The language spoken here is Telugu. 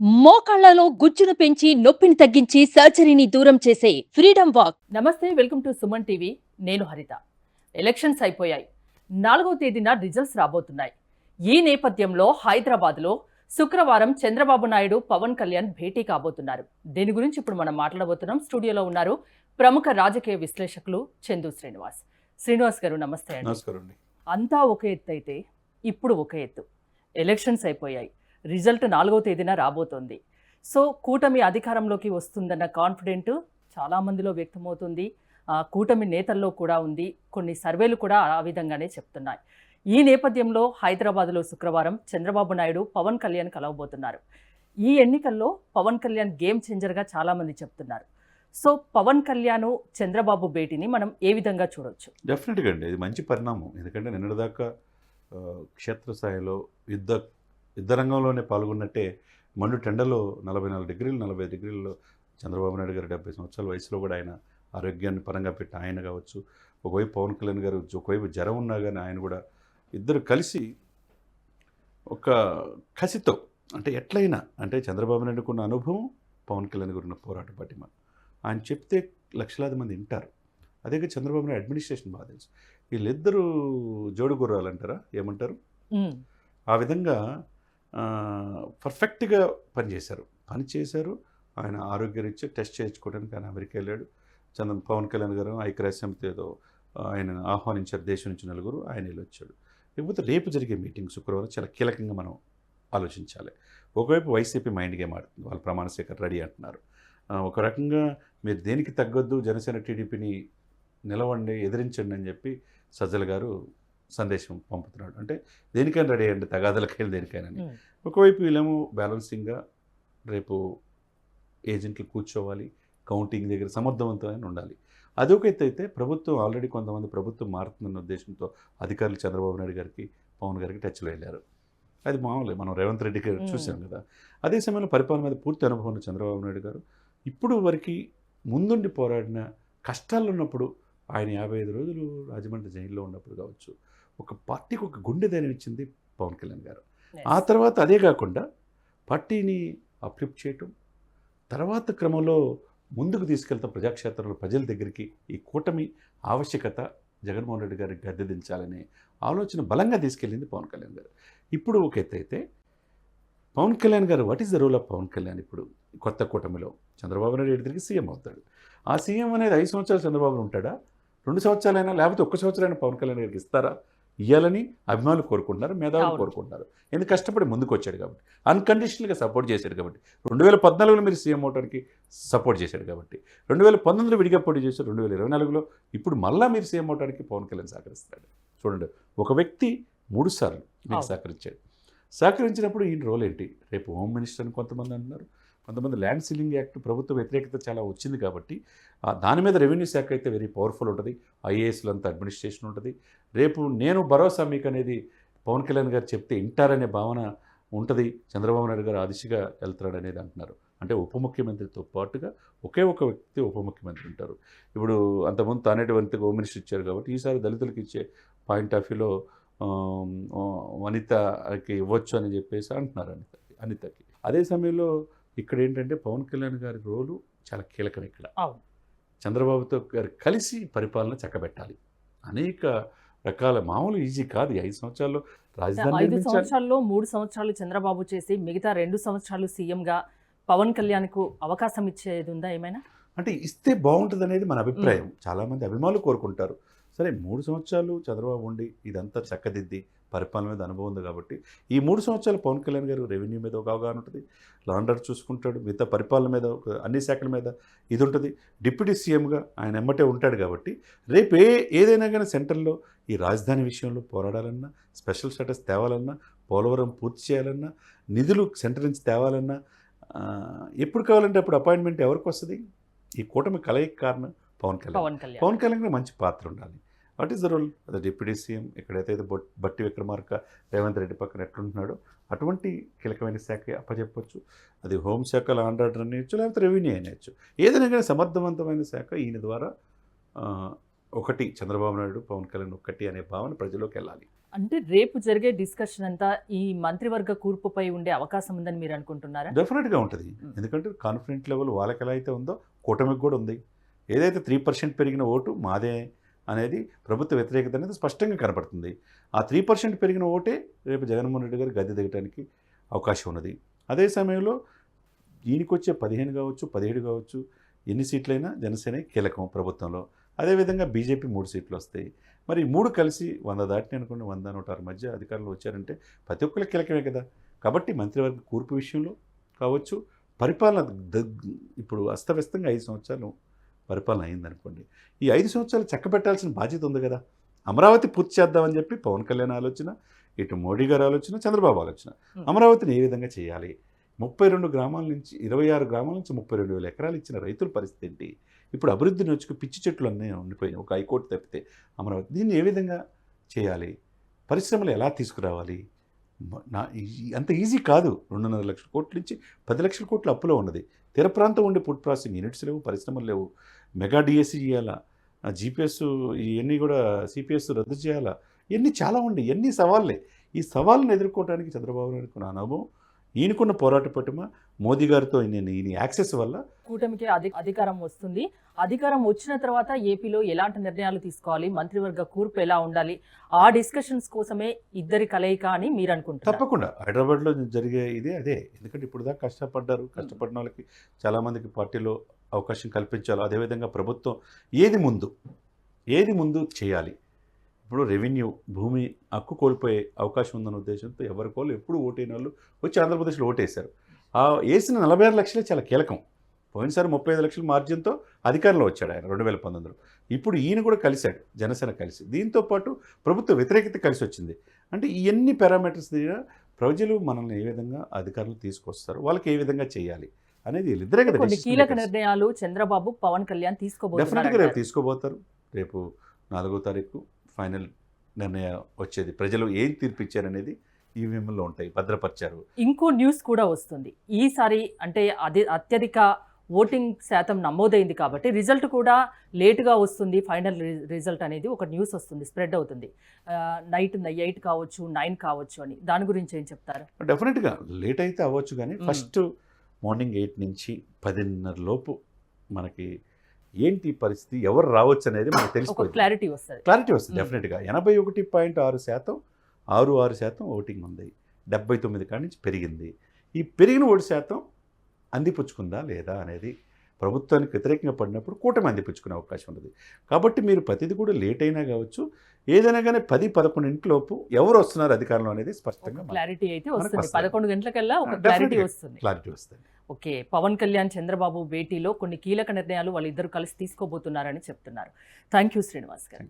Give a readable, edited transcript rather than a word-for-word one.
మోకాళ్లలో గుజ్జును పెంచి నొప్పిని తగ్గించి సర్జరీని దూరం చేసే ఫ్రీడమ్ వాక్. నమస్తే, వెల్కమ్ టు సుమన్ టీవీ. నేను హరిత. ఎలక్షన్స్ అయిపోయాయి. 4వ తేదీన రిజల్ట్స్ రాబోతున్నాయి. ఈ నేపథ్యంలో హైదరాబాద్లో శుక్రవారం చంద్రబాబు నాయుడు, పవన్ కళ్యాణ్ భేటీ కాబోతున్నారు. దీని గురించి ఇప్పుడు మనం మాట్లాడబోతున్నాం. స్టూడియోలో ఉన్నారు ప్రముఖ రాజకీయ విశ్లేషకులు చందు శ్రీనివాస్. శ్రీనివాస్ గారు నమస్తే అండి. నమస్కారం. అంతా ఒక ఎత్తు అయితే ఇప్పుడు ఒక ఎత్తు. ఎలక్షన్స్ అయిపోయాయి. రిజల్ట్ 4వ తేదీన రాబోతోంది. సో కూటమి అధికారంలోకి వస్తుందన్న కాన్ఫిడెంట్ చాలామందిలో వ్యక్తమవుతుంది. కూటమి నేతల్లో కూడా ఉంది. కొన్ని సర్వేలు కూడా ఆ విధంగానే చెప్తున్నాయి. ఈ నేపథ్యంలో హైదరాబాద్లో శుక్రవారం చంద్రబాబు నాయుడు, పవన్ కళ్యాణ్ కలవబోతున్నారు. ఈ ఎన్నికల్లో పవన్ కళ్యాణ్ గేమ్ చేంజర్గా చాలామంది చెప్తున్నారు. సో పవన్ కళ్యాణ్, చంద్రబాబు భేటీని మనం ఏ విధంగా చూడొచ్చు? డెఫినెట్గా అండి, ఇది మంచి పరిణామం. ఎందుకంటే నిన్నటిదాకా క్షేత్రస్థాయిలో యుద్ధ రంగంలోనే పాల్గొన్నట్టే మండు టెండలో 44 డిగ్రీలు 40 డిగ్రీల్లో చంద్రబాబు నాయుడు గారు 70 సంవత్సరాల వయసులో కూడా ఆయన ఆరోగ్యాన్ని పరంగా పెట్టి ఆయన కావచ్చు, ఒకవైపు పవన్ కళ్యాణ్ గారు, ఒకవైపు జ్వరం ఉన్నా కానీ ఆయన కూడా ఇద్దరు కలిసి ఒక కసితో, అంటే ఎట్లయినా, అంటే చంద్రబాబు నాయుడుకు ఉన్న అనుభవం, పవన్ కళ్యాణ్ గారు ఉన్న పోరాట పటిమ, ఆయన చెప్తే లక్షలాది మంది వింటారు. అదే చంద్రబాబు నాయుడు అడ్మినిస్ట్రేషన్ బాగా తెలుసు. వీళ్ళిద్దరూ జోడు గుర్రాలు అంటారా, ఏమంటారు, ఆ విధంగా పర్ఫెక్ట్గా పనిచేశారు. ఆయన ఆరోగ్యరీత్యా టెస్ట్ చేయించుకోవడానికి ఆయన అమెరికా వెళ్ళాడు. పవన్ కళ్యాణ్ గారు ఐక్యరాజ్య సమితి ఏదో ఆయన ఆహ్వానించారు, దేశం నుంచి 9, ఆయన వెళ్ళొచ్చాడు. లేకపోతే రేపు జరిగే మీటింగ్ శుక్రవారం చాలా కీలకంగా మనం ఆలోచించాలి. ఒకవైపు వైసీపీ మైండ్ గేమ్ ఆడుతుంది, వాళ్ళు ప్రమాణ స్వీకారం రెడీ అంటున్నారు. ఒక రకంగా మీరు దేనికి తగ్గొద్దు, జనసేన టీడీపీని నిలవండి, ఎదిరించండి అని చెప్పి సజ్జల గారు సందేశం పంపుతున్నాడు. అంటే దేనికైనా రెడీ అండి, తగాదలకైనా దేనికైనా. ఒకవైపు వీళ్ళేమో బ్యాలెన్సింగ్గా రేపు ఏజెంట్లు కూర్చోవాలి, కౌంటింగ్ దగ్గర సమర్థవంతమైన ఉండాలి. అదొక ఎత్తు అయితే, ప్రభుత్వం ఆల్రెడీ కొంతమంది ప్రభుత్వం మారుతుందన్న ఉద్దేశంతో అధికారులు చంద్రబాబు నాయుడు గారికి, పవన్ గారికి టచ్లో వెళ్ళారు. అది మామూలే, మనం రేవంత్ రెడ్డి గారు చూసాం కదా. అదే సమయంలో పరిపాలన మీద పూర్తి అనుభవం ఉన్న చంద్రబాబు నాయుడు గారు ఇప్పుడు వరకు ముందుండి పోరాడిన, కష్టాల్లో ఉన్నప్పుడు ఆయన 55 రోజులు రాజమండ్రి జైల్లో ఉన్నప్పుడు కావచ్చు, ఒక పార్టీకి ఒక గుండె ధైర్యం ఇచ్చింది పవన్ కళ్యాణ్ గారు. ఆ తర్వాత అదే కాకుండా పార్టీని అప్లిఫ్ట్ చేయటం, తర్వాత క్రమంలో ముందుకు తీసుకెళ్తాం ప్రజాక్షేత్రంలో ప్రజల దగ్గరికి. ఈ కూటమి ఆవశ్యకత జగన్మోహన్ రెడ్డి గారికి గద్దె దించాలనే ఆలోచన బలంగా తీసుకెళ్ళింది పవన్ కళ్యాణ్ గారు. ఇప్పుడు ఒక ఎత్తు అయితే పవన్ కళ్యాణ్ గారు, what is the role of Pavan Kalyan ఇప్పుడు కొత్త కూటమిలో? చంద్రబాబు నాయుడు తిరిగి సీఎం అవుతాడు. ఆ సీఎం అనేది 5 సంవత్సరాలు చంద్రబాబు ఉంటాడా, 2 సంవత్సరాలైనా, లేకపోతే 1 సంవత్సరాలైనా పవన్ కళ్యాణ్ గారికి ఇస్తారా? ఇవ్వాలని అభిమానులు కోరుకుంటున్నారు, మేధావులు కోరుకుంటున్నారు. ఎందుకు కష్టపడి ముందుకు వచ్చాడు కాబట్టి, అన్కండిషనల్గా సపోర్ట్ చేశాడు కాబట్టి. 2014లో మీరు సీఎం అవడానికి సపోర్ట్ చేశాడు కాబట్టి, 2019లో విడిగా పోటీ చేశారు, 2024లో ఇప్పుడు మళ్ళీ మీరు సీఎం అవడానికి పవన్ కళ్యాణ్ సహకరిస్తాడు. చూడండి, ఒక వ్యక్తి 3 సార్లు మీకు సహకరించినప్పుడు ఈయన రోల్ ఏంటి? రేపు హోమ్ మినిస్టర్ అని కొంతమంది అంటున్నారు, కొంతమంది ల్యాండ్ సీలింగ్ యాక్ట్ ప్రభుత్వ వ్యతిరేకత చాలా వచ్చింది కాబట్టి దాని మీద రెవెన్యూ శాఖ అయితే వెరీ పవర్ఫుల్ ఉంటుంది, ఐఏఎస్లంతా అడ్మినిస్ట్రేషన్ ఉంటుంది. రేపు నేను భరోసా మీకు అనేది పవన్ కళ్యాణ్ గారు చెప్తే వింటారనే భావన ఉంటుంది. చంద్రబాబు నాయుడు గారు ఆ దిశగా వెళ్తాడు అనేది అంటున్నారు. అంటే ఉప ముఖ్యమంత్రితో పాటుగా ఒకే ఒక వ్యక్తి ఉప ముఖ్యమంత్రి ఉంటారు. ఇప్పుడు అంతకుముందు తానేటి హోమ్ మినిస్టర్ ఇచ్చారు కాబట్టి ఈసారి దళితులకు ఇచ్చే పాయింట్ ఆఫ్ వ్యూలో వనితకి ఇవ్వచ్చు అని చెప్పేసి అంటున్నారు అనితకి. అదే సమయంలో ఇక్కడ ఏంటంటే పవన్ కళ్యాణ్ గారి రోలు చాలా కీలకం. ఇక్కడ చంద్రబాబుతో గారు కలిసి పరిపాలన చక్కబెట్టాలి. అనేక రకాల, మామూలు ఈజీ కాదు. 5 సంవత్సరాల్లో రాజధాని 5 సంవత్సరాల్లో 3 సంవత్సరాలు చంద్రబాబు చేసి మిగతా 2 సంవత్సరాలు సీఎంగా పవన్ కళ్యాణ్కు అవకాశం ఇచ్చేది ఉందా ఏమైనా? అంటే ఇస్తే బాగుంటుంది అనేది మన అభిప్రాయం. చాలామంది అభిమానులు కోరుకుంటారు. సరే, 3 సంవత్సరాలు చంద్రబాబు ఉండి ఇదంతా చక్కదిద్ది పరిపాలన మీద అనుభవం ఉంది కాబట్టి ఈ 3 సంవత్సరాలు పవన్ కళ్యాణ్ గారు రెవెన్యూ మీద ఒక అవగాహన ఉంటుంది, లా అండ్ ఆర్డర్ చూసుకుంటాడు, మిగతా పరిపాలన మీద అన్ని శాఖల మీద ఇది ఉంటుంది. డిప్యూటీ సీఎంగా ఆయన ఎమ్మటే ఉంటాడు కాబట్టి రేపు ఏదైనా కానీ సెంట్రల్లో ఈ రాజధాని విషయంలో పోరాడాలన్నా, స్పెషల్ స్టేటస్ తేవాలన్నా, పోలవరం పూర్తి చేయాలన్నా, నిధులు సెంటర్ నుంచి తేవాలన్నా, ఎప్పుడు కావాలంటే అప్పుడు అపాయింట్మెంట్ ఎవరికి వస్తుంది? ఈ కూటమి కలయిక కారణం పవన్ కళ్యాణ్. పవన్ కళ్యాణ్ మంచి పాత్ర ఉండాలి. వాట్ ఈస్ ద రోల్ అది డిప్యూటీ సీఎం? ఎక్కడైతే బట్టి విక్రమార్క, రేవంత్ రెడ్డి పక్కన ఎట్లుంటున్నాడో అటువంటి కీలకమైన శాఖ అప్పచెప్పచ్చు. అది హోంశాఖ, లా అండ్ ఆర్డర్ అనేయచ్చు, లేకపోతే రెవెన్యూ అనేయచ్చు. ఏదైనా కానీ సమర్థవంతమైన శాఖ ఈయన ద్వారా ఒకటి చంద్రబాబు నాయుడు, పవన్ కళ్యాణ్ ఒక్కటి అనే భావన ప్రజల్లోకి వెళ్ళాలి. అంటే రేపు జరిగే డిస్కషన్ అంతా ఈ మంత్రివర్గ కూర్పుపై ఉండే అవకాశం ఉందని మీరు అనుకుంటున్నారా? డెఫినెట్గా ఉంటుంది. ఎందుకంటే కాన్ఫిడెంట్ లెవెల్ వాళ్ళకి ఎలా అయితే ఉందో కూటమికి కూడా ఉంది. ఏదైతే 3% పెరిగిన ఓటు మాదే అనేది ప్రభుత్వ వ్యతిరేకత అనేది స్పష్టంగా కనపడుతుంది. ఆ 3% పెరిగిన ఓటే రేపు జగన్మోహన్ రెడ్డి గారు గద్దె దిగడానికి అవకాశం ఉన్నది. అదే సమయంలో ఈయనకొచ్చే 15 కావచ్చు, 17 కావచ్చు, ఎన్ని సీట్లైనా జనసేన కీలకం ప్రభుత్వంలో. అదేవిధంగా బీజేపీ 3 సీట్లు వస్తాయి. మరి 3 కలిసి 100 దాటిని అనుకోండి, 100, 106 మధ్య అధికారంలో వచ్చారంటే ప్రతి ఒక్కరికి కీలకమే కదా. కాబట్టి మంత్రివర్గ కూర్పు విషయంలో కావచ్చు, పరిపాలన ఇప్పుడు అస్తవ్యస్తంగా 5 సంవత్సరాలు పరిపాలన అయిందనుకోండి, ఈ 5 సంవత్సరాలు చక్కబెట్టాల్సిన బాధ్యత ఉంది కదా. అమరావతి పూర్తి చేద్దామని చెప్పి పవన్ కళ్యాణ్ ఆలోచన, ఇటు మోడీ గారు ఆలోచన, చంద్రబాబు ఆలోచన. అమరావతిని ఏ విధంగా చేయాలి? 32 గ్రామాల నుంచి 26 గ్రామాల నుంచి 32,000 ఎకరాలు ఇచ్చిన రైతుల పరిస్థితి ఏంటి? ఇప్పుడు అభివృద్ధి నొచ్చుకు పిచ్చి చెట్లు అన్నీ ఉండిపోయినాయి, ఒక హైకోర్టు తప్పితే. అమరావతి దీన్ని ఏ విధంగా చేయాలి? పరిశ్రమలు ఎలా తీసుకురావాలి? అంత ఈజీ కాదు. 2.5 లక్షల కోట్ల నుంచి 10 లక్షల కోట్ల అప్పులో ఉన్నది. తీర ప్రాంతం ఉండే ఫుడ్ ప్రాసెసింగ్ యూనిట్స్ లేవు, పరిశ్రమలు లేవు. మెగా డిఎస్సి చేయాలా, జీపీఎస్ ఇవన్నీ కూడా సిపిఎస్ రద్దు చేయాలా, ఇవన్నీ చాలా ఉండే, ఇవన్నీ సవాళ్ళే. ఈ సవాళ్ళను ఎదుర్కోవడానికి చంద్రబాబు నాయుడుకు నా అనుభవం, ఈయనకున్న పోరాట పట్టుమ, మోదీ గారితో ఈయన యాక్సెస్ వల్ల కూటమికి అధికారం వస్తుంది. అధికారం వచ్చిన తర్వాత ఏపీలో ఎలాంటి నిర్ణయాలు తీసుకోవాలి, మంత్రివర్గ కూర్పు ఎలా ఉండాలి, ఆ డిస్కషన్స్ కోసమే ఇద్దరి కలయిక అని మీరు అనుకుంటారు? తప్పకుండా హైదరాబాద్లో జరిగే ఇదే అదే. ఎందుకంటే ఇప్పుడు దాకా కష్టపడ్డారు, కష్టపడిన వాళ్ళకి చాలామందికి పార్టీలో అవకాశం కల్పించాలి. అదేవిధంగా ప్రభుత్వం ఏది ముందు చేయాలి. ఇప్పుడు రెవెన్యూ భూమి హక్కు కోల్పోయే అవకాశం ఉందన్న ఉద్దేశంతో ఎవరికోళ్ళు ఎప్పుడు ఓటైన వాళ్ళు వచ్చి ఆంధ్రప్రదేశ్లో ఓటేశారు. ఆ వేసిన 46 లక్షలే చాలా కీలకం. పోయినసారి 35 లక్షల మార్జిన్తో అధికారంలో వచ్చాడు ఆయన 2019లో. ఇప్పుడు ఈయన కూడా కలిశాడు, జనసేన కలిసి. దీంతోపాటు ప్రభుత్వ వ్యతిరేకత కలిసి వచ్చింది. అంటే ఇవన్నీ పారామీటర్స్ దగ్గర ప్రజలు మనల్ని ఏ విధంగా అధికారులు తీసుకొస్తారు, వాళ్ళకి ఏ విధంగా చేయాలి అనేది వీళ్ళిద్దరే కదా. కొన్ని కీలక నిర్ణయాలు చంద్రబాబు, పవన్ కళ్యాణ్ డెఫినెట్గా రేపు తీసుకోబోతారు. రేపు 4వ తారీఖు ఫైనల్ నిర్ణయం వచ్చేది. ప్రజలు ఏం తీర్పిచ్చారనేది ఈవీఎంలో ఉంటాయి, భద్రపరిచారు. ఇంకో న్యూస్ కూడా వస్తుంది ఈసారి. అంటే అత్యధిక ఓటింగ్ శాతం నమోదైంది కాబట్టి రిజల్ట్ కూడా లేటుగా వస్తుంది. ఫైనల్ రిజల్ట్ అనేది ఒక న్యూస్ వస్తుంది, స్ప్రెడ్ అవుతుంది. నైట్ 8 కావచ్చు, 9 కావచ్చు అని. దాని గురించి ఏం చెప్తారు? డెఫినెట్గా లేట్ అయితే అవ్వచ్చు, కానీ ఫస్ట్ మార్నింగ్ 8 నుంచి 10:30 లోపు మనకి ఏంటి పరిస్థితి, ఎవరు రావచ్చు అనేది మనకు తెలిసిపోయింది. క్లారిటీ వస్తుంది డెఫినెట్గా. 81.6%, 66% ఓటింగ్ ఉంది. 79 కాడి నుంచి పెరిగింది. ఈ పెరిగిన ఓటు శాతం అందిపుచ్చుకుందా లేదా అనేది ప్రభుత్వానికి వ్యతిరేకంగా పడినప్పుడు కూటమి అందిపుచ్చుకునే అవకాశం ఉంది. కాబట్టి మీరు ప్రతిదీ కూడా లేట్ అయినా కావచ్చు, ఏదైనా కానీ 10-11 లోపు ఎవరు వస్తున్నారు అధికారంలో అనేది స్పష్టంగా క్లారిటీ అయితే వస్తుంది. 11 గంటలకల్లా ఒక క్లారిటీ వస్తుంది. ఓకే, పవన్ కళ్యాణ్, చంద్రబాబు భేటీలో కొన్ని కీలక నిర్ణయాలు వాళ్ళిద్దరూ కలిసి తీసుకోబోతున్నారని చెప్తున్నారు. థ్యాంక్ యూ శ్రీనివాస్ గారు.